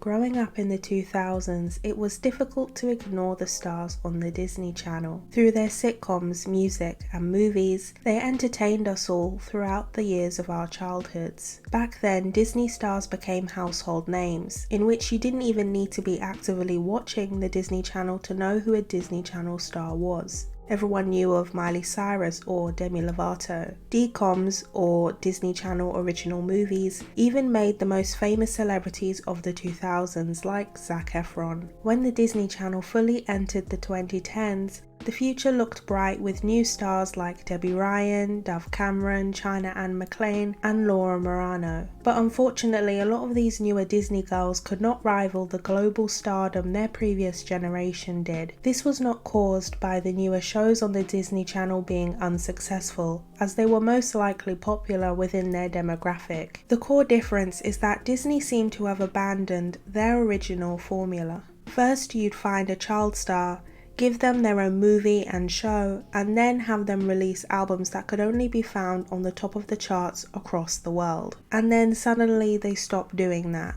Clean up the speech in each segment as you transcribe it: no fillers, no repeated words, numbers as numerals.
Growing up in the 2000s, it was difficult to ignore the stars on the Disney Channel. Through their sitcoms, music, and movies, they entertained us all throughout the years of our childhoods. Back then, Disney stars became household names, in which you didn't even need to be actively watching the Disney Channel to know who a Disney Channel star was. Everyone knew of Miley Cyrus or Demi Lovato. DCOMs, or Disney Channel Original Movies, even made the most famous celebrities of the 2000s like Zac Efron. When the Disney Channel fully entered the 2010s, the future looked bright with new stars like Debbie Ryan, Dove Cameron, China Anne McClain, and Laura Marano. But unfortunately, a lot of these newer Disney girls could not rival the global stardom their previous generation did. This was not caused by the newer shows on the Disney Channel being unsuccessful, as they were most likely popular within their demographic. The core difference is that Disney seemed to have abandoned their original formula. First, you'd find a child star, give them their own movie and show, and then have them release albums that could only be found on the top of the charts across the world. And then suddenly they stopped doing that.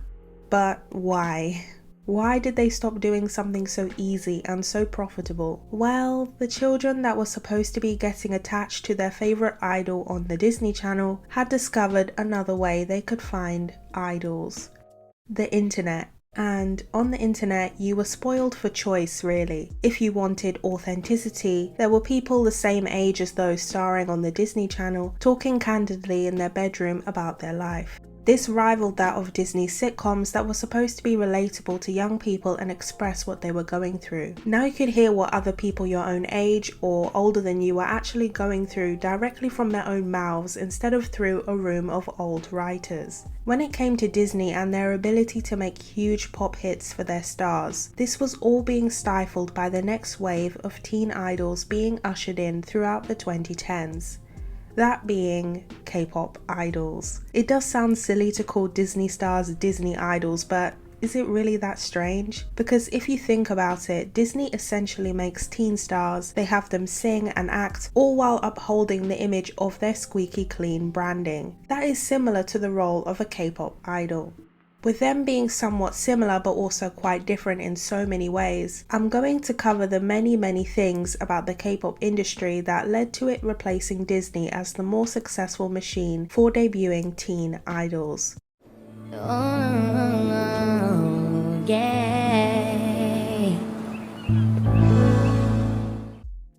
But why? Why did they stop doing something so easy and so profitable? Well, the children that were supposed to be getting attached to their favorite idol on the Disney Channel had discovered another way they could find idols: the internet. And on the internet, you were spoiled for choice, really. If you wanted authenticity, there were people the same age as those starring on the Disney Channel talking candidly in their bedroom about their life. This rivaled that of Disney's sitcoms that were supposed to be relatable to young people and express what they were going through. Now you could hear what other people your own age or older than you were actually going through directly from their own mouths instead of through a room of old writers. When it came to Disney and their ability to make huge pop hits for their stars, this was all being stifled by the next wave of teen idols being ushered in throughout the 2010s. That being K-pop idols. It does sound silly to call Disney stars Disney idols, but is it really that strange? Because if you think about it, Disney essentially makes teen stars, they have them sing and act, all while upholding the image of their squeaky clean branding. That is similar to the role of a K-pop idol. With them being somewhat similar but also quite different in so many ways, I'm going to cover the many things about the K-pop industry that led to it replacing Disney as the more successful machine for debuting teen idols.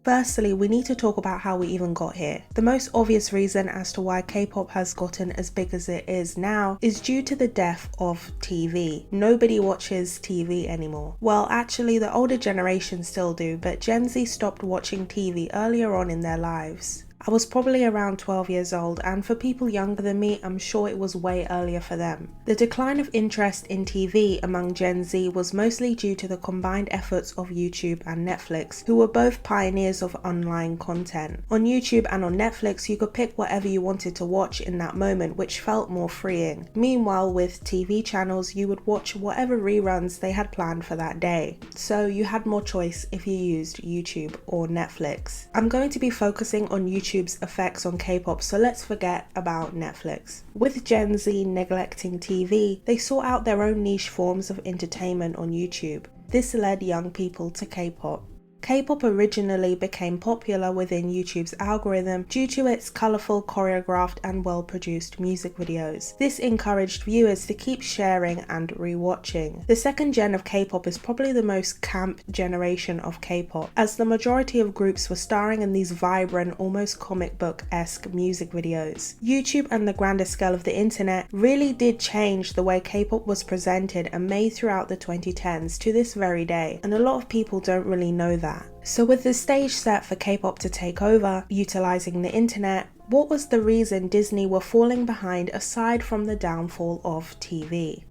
Firstly, we need to talk about how we even got here. The most obvious reason as to why K-pop has gotten as big as it is now is due to the death of TV. Nobody watches TV anymore. Well, actually the older generation still do, but Gen Z stopped watching TV earlier on in their lives. I was probably around 12 years old, and for people younger than me, I'm sure it was way earlier for them. The decline of interest in TV among Gen Z was mostly due to the combined efforts of YouTube and Netflix, who were both pioneers of online content. On YouTube and on Netflix, you could pick whatever you wanted to watch in that moment, which felt more freeing. Meanwhile, with TV channels, you would watch whatever reruns they had planned for that day. So you had more choice if you used YouTube or Netflix. I'm going to be focusing on YouTube's effects on K-pop, so let's forget about Netflix. With Gen Z neglecting TV, they sought out their own niche forms of entertainment on YouTube. This led young people to K-pop. K-pop originally became popular within YouTube's algorithm due to its colourful, choreographed and well-produced music videos. This encouraged viewers to keep sharing and rewatching. The second gen of K-pop is probably the most camp generation of K-pop, as the majority of groups were starring in these vibrant, almost comic book-esque music videos. YouTube and the grander scale of the internet really did change the way K-pop was presented and made throughout the 2010s to this very day, and a lot of people don't really know that. So with the stage set for K-pop to take over, utilizing the internet, what was the reason Disney were falling behind aside from the downfall of TV?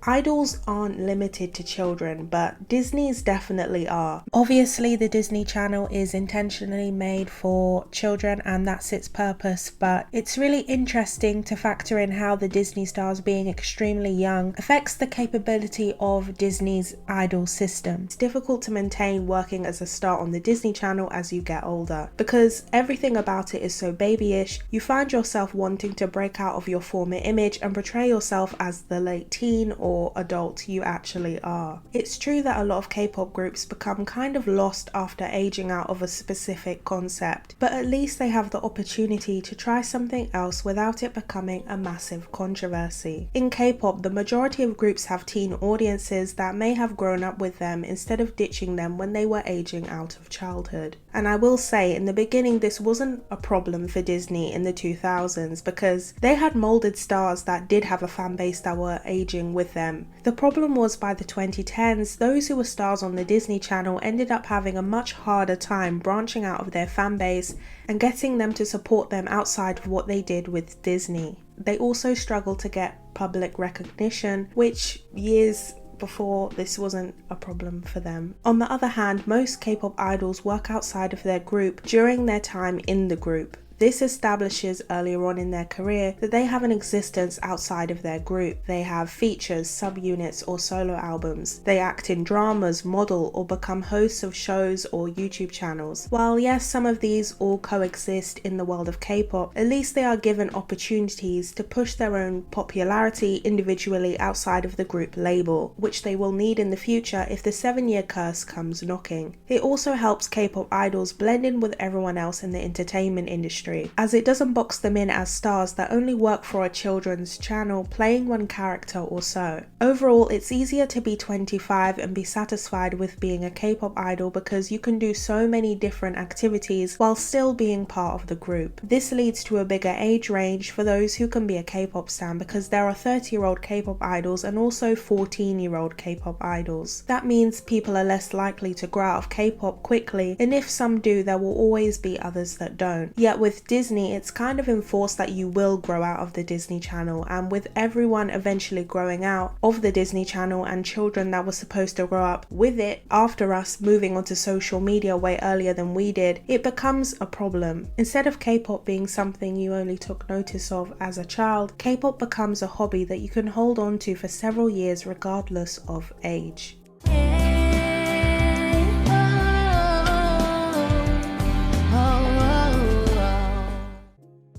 Idols aren't limited to children, but Disney's definitely are. Obviously, the Disney Channel is intentionally made for children and that's its purpose, but it's really interesting to factor in how the Disney stars being extremely young affects the capability of Disney's idol system. It's difficult to maintain working as a star on the Disney Channel as you get older, because everything about it is so babyish. You find yourself wanting to break out of your former image and portray yourself as the late teen or adult you actually are. It's true that a lot of K-pop groups become kind of lost after aging out of a specific concept, but at least they have the opportunity to try something else without it becoming a massive controversy. In K-pop, the majority of groups have teen audiences that may have grown up with them instead of ditching them when they were aging out of childhood. And I will say, in the beginning, this wasn't a problem for Disney in the 2000s because they had molded stars that did have a fan base that were aging with them. The problem was by the 2010s, those who were stars on the Disney Channel ended up having a much harder time branching out of their fan base and getting them to support them outside of what they did with Disney. They also struggled to get public recognition, which years before this wasn't a problem for them. On the other hand, most K-pop idols work outside of their group during their time in the group. This establishes earlier on in their career that they have an existence outside of their group. They have features, subunits, or solo albums. They act in dramas, model, or become hosts of shows or YouTube channels. While yes, some of these all coexist in the world of K-pop, at least they are given opportunities to push their own popularity individually outside of the group label, which they will need in the future if the 7-year curse comes knocking. It also helps K-pop idols blend in with everyone else in the entertainment industry, as it doesn't box them in as stars that only work for a children's channel playing one character or so. Overall, it's easier to be 25 and be satisfied with being a K-pop idol because you can do so many different activities while still being part of the group. This leads to a bigger age range for those who can be a K-pop stan, because there are 30-year-old K-pop idols and also 14-year-old K-pop idols. That means people are less likely to grow out of K-pop quickly, and if some do, there will always be others that don't. Yet with Disney, it's kind of enforced that you will grow out of the Disney Channel, and with everyone eventually growing out of the Disney Channel and children that were supposed to grow up with it after us moving onto social media way earlier than we did, it becomes a problem. Instead of K-pop being something you only took notice of as a child, K-pop becomes a hobby that you can hold on to for several years regardless of age.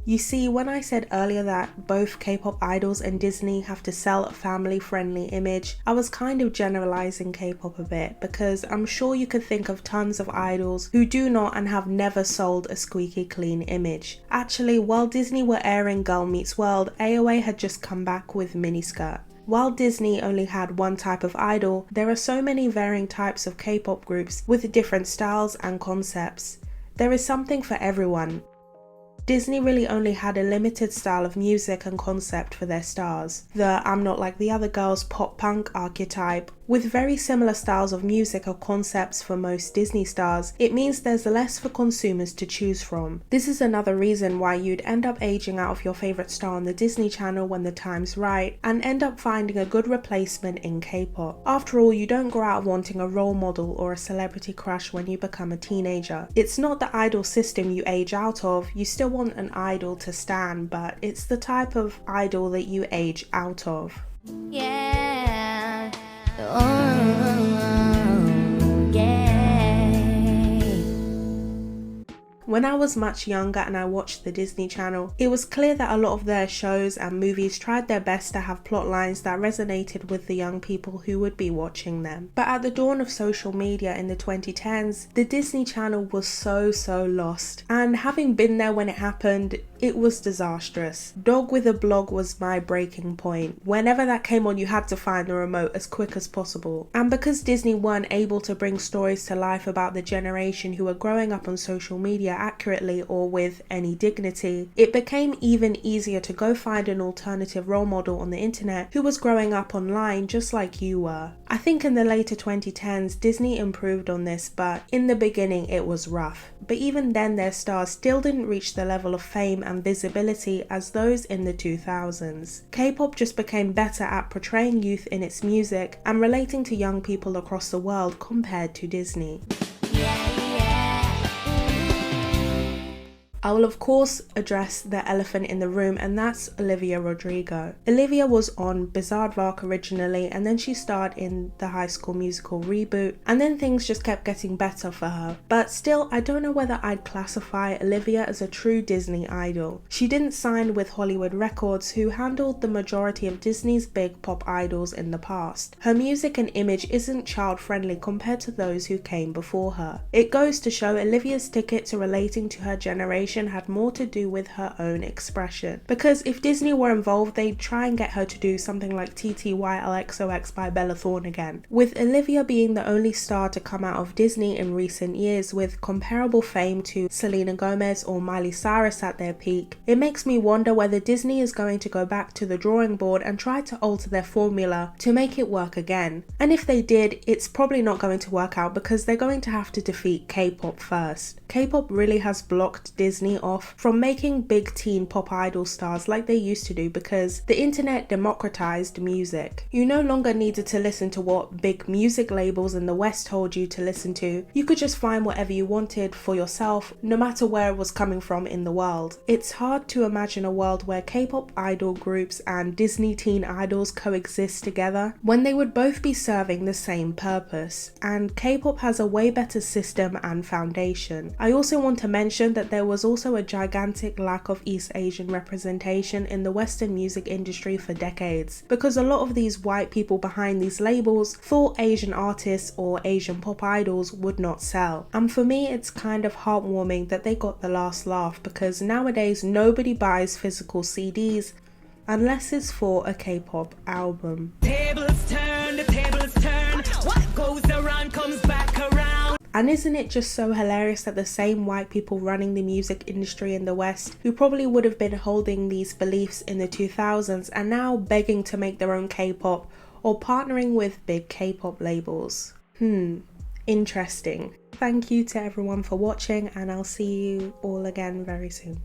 You see, when I said earlier that both K-pop idols and Disney have to sell a family-friendly image, I was kind of generalizing K-pop a bit, because I'm sure you could think of tons of idols who do not and have never sold a squeaky clean image. Actually, while Disney were airing Girl Meets World, AOA had just come back with Miniskirt. While Disney only had one type of idol, there are so many varying types of K-pop groups with different styles and concepts. There is something for everyone. Disney really only had a limited style of music and concept for their stars. The I'm not like the other girls pop punk archetype, with very similar styles of music or concepts for most Disney stars, it means there's less for consumers to choose from. This is another reason why you'd end up aging out of your favourite star on the Disney Channel when the time's right, and end up finding a good replacement in K-pop. After all, you don't grow out wanting a role model or a celebrity crush when you become a teenager. It's not the idol system you age out of, you still want an idol to stan, but it's the type of idol that you age out of. Yeah. When I was much younger and I watched the Disney Channel, it was clear that a lot of their shows and movies tried their best to have plot lines that resonated with the young people who would be watching them. But at the dawn of social media in the 2010s, the Disney Channel was so lost. And having been there when it happened, it was disastrous. Dog with a Blog was my breaking point. Whenever that came on, you had to find the remote as quick as possible. And because Disney weren't able to bring stories to life about the generation who were growing up on social media accurately or with any dignity, it became even easier to go find an alternative role model on the internet who was growing up online just like you were. I think in the later 2010s, Disney improved on this, but in the beginning it was rough. But even then, their stars still didn't reach the level of fame and visibility as those in the 2000s. K-pop just became better at portraying youth in its music and relating to young people across the world compared to Disney. I will of course address the elephant in the room, and that's Olivia Rodrigo. Olivia was on Bizaardvark originally, and then she starred in the High School Musical reboot, and then things just kept getting better for her. But still, I don't know whether I'd classify Olivia as a true Disney idol. She didn't sign with Hollywood Records, who handled the majority of Disney's big pop idols in the past. Her music and image isn't child-friendly compared to those who came before her. It goes to show Olivia's ticket to relating to her generation had more to do with her own expression. Because if Disney were involved, they'd try and get her to do something like TTYLXOX by Bella Thorne again. With Olivia being the only star to come out of Disney in recent years with comparable fame to Selena Gomez or Miley Cyrus at their peak, it makes me wonder whether Disney is going to go back to the drawing board and try to alter their formula to make it work again. And if they did, it's probably not going to work out because they're going to have to defeat K-pop first. K-pop really has blocked Disney off from making big teen pop idol stars like they used to do because the internet democratized music. You no longer needed to listen to what big music labels in the West told you to listen to. You could just find whatever you wanted for yourself, no matter where it was coming from in the world. It's hard to imagine a world where K-pop idol groups and Disney teen idols coexist together when they would both be serving the same purpose. And K-pop has a way better system and foundation. I also want to mention that there was also a gigantic lack of East Asian representation in the Western music industry for decades, because a lot of these white people behind these labels thought Asian artists or Asian pop idols would not sell. And for me, it's kind of heartwarming that they got the last laugh, because nowadays nobody buys physical CDs unless it's for a K-pop album. Tables turn, the tables turn. What goes around comes back around. And isn't it just so hilarious that the same white people running the music industry in the West, who probably would have been holding these beliefs in the 2000s, are now begging to make their own K-pop or partnering with big K-pop labels? Interesting. Thank you to everyone for watching, and I'll see you all again very soon.